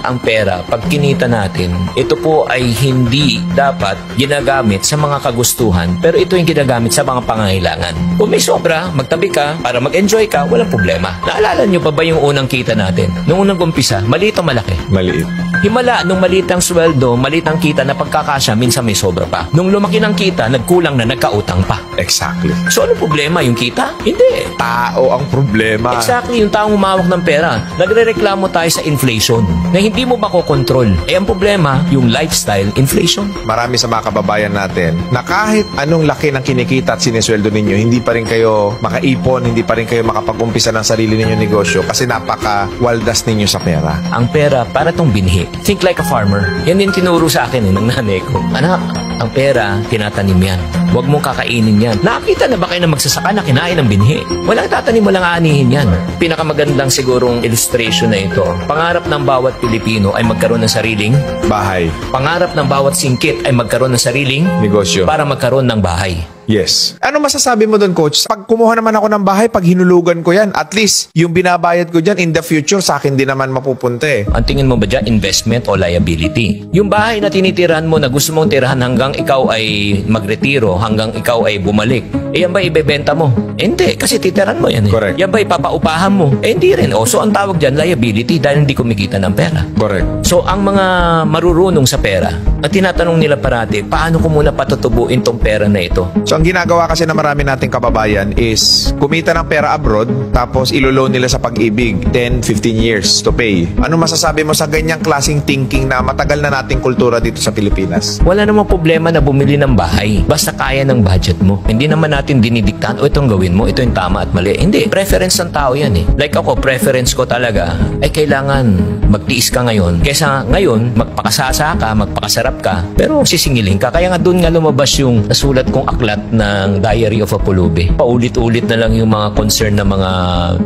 ang pera, pag kinita natin, ito po ay hindi dapat ginagamit sa mga kagustuhan, pero ito yung ginagamit sa mga pangangailangan. Kung may sobra, magtabi ka, para mag-enjoy ka, walang problema. Naalala nyo pa ba yung unang kita natin? Nung unang umpisa, maliit o malaki? Maliit. Himala, nung maliit ang sweldo, maliit ang kita na pagkakasya, minsan may sobra pa. Nung lumaki ng kita, nagkulang na, nagkautang pa. Exactly. So, ano problema? Yung kita? Hindi. Tao ang problema. Exactly, yung taong humawak ng pera. Nagre-reklamo tayo sa inflation na hindi mo makokontrol. Eh, ang problema, yung lifestyle inflation. Marami sa mga kababayan natin na kahit anong laki ng kinikita at sinesweldo ninyo, hindi pa rin kayo makaipon, hindi pa rin kayo makapag-umpisa ng sarili ninyong negosyo kasi napaka-waldas ninyo sa pera. Ang pera, para tong binhi. Think like a farmer. Yan din tinuro sa akin ng nanay ko. Anak, ang pera, tinatanim yan. Huwag mong kakainin yan. Nakakita na ba kayo na magsasaka na kinain ng binhi? Walang tatanim, walang aanihin yan. Pinakamagandang sigurong illustration na ito. Pangarap ng bawat Pilipino ay magkaroon ng sariling Bahay. pangarap ng bawat singkit ay magkaroon ng sariling Negosyo. para magkaroon ng bahay. Yes. Ano masasabi mo doon, Coach? Pag kumuha naman ako ng bahay, pag hinulugan ko yan, at least yung binabayad ko dyan in the future, sa akin din naman mapupunta eh. Ang tingin mo ba dyan, investment o liability? Yung bahay na tinitirahan mo na gusto mong tirahan hanggang ikaw ay magretiro, hanggang ikaw ay bumalik, eh yan ba ibebenta mo? Eh, hindi, kasi titirahan mo yan eh. Correct. Yan ba ipapaupahan mo? Eh hindi rin. O, so ang tawag dyan, liability dahil hindi kumikita ng pera. Correct. So ang mga marurunong sa pera, at tinatanong nila parati, paano ko muna patutubuin tong pera na ito? So ang ginagawa kasi na marami nating kababayan is kumita ng pera abroad tapos iloloan nila sa pag-ibig 10, 15 years to pay. Ano masasabi mo sa ganyang klaseng thinking na matagal na nating kultura dito sa Pilipinas? Wala namang problema na bumili ng bahay. Basta kaya ng budget mo. Hindi naman natin dinidiktahan, o itong gawin mo, ito yung tama at mali. Hindi. Preference ng tao yan eh. Like ako, preference ko talaga, ay kailangan magtiis ka ngayon. Kesa ngayon, magpakasasa ka, magpakasarap ka, pero sisingilin ka. Kaya nga doon nga lumabas yung nasulat kong aklat ng Diary of a Pulubi. Paulit-ulit na lang yung mga concern na mga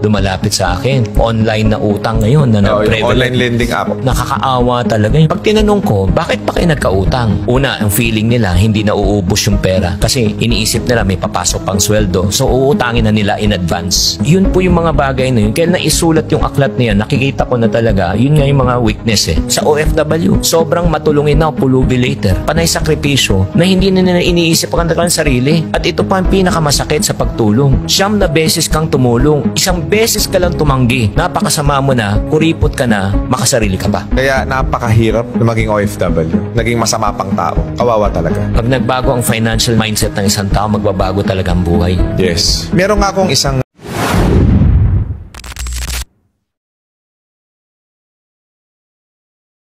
dumalapit sa akin. Online na utang ngayon na Yung online lending app. Nakakaawa talaga. Pag tinanong ko, bakit pa kayo nagkautang? Una, ang feeling nila, hindi na uubos yung pera. Kasi iniisip nila may papasok pang sweldo. So, uutangin na nila in advance. Yun po yung mga bagay na yun. Kaya naisulat yung aklat niya, nakikita ko na talaga, yun nga yung mga weakness eh. Sa OFW, sobrang matulungin na pulubi later. Panay sakripisyo na hindi na nila iniisip ang kanilang sarili. At ito pa ang pinakamasakit sa pagtulong. 9 na beses kang tumulong. 1 beses ka lang tumanggi. Napakasama mo na, kuripot ka na, makasarili ka pa. Kaya napakahirap na maging OFW. Naging masama pang tao. Kawawa talaga. Pag nagbago ang financial mindset ng isang tao, magbabago talaga ang buhay. Yes. Meron nga akong isang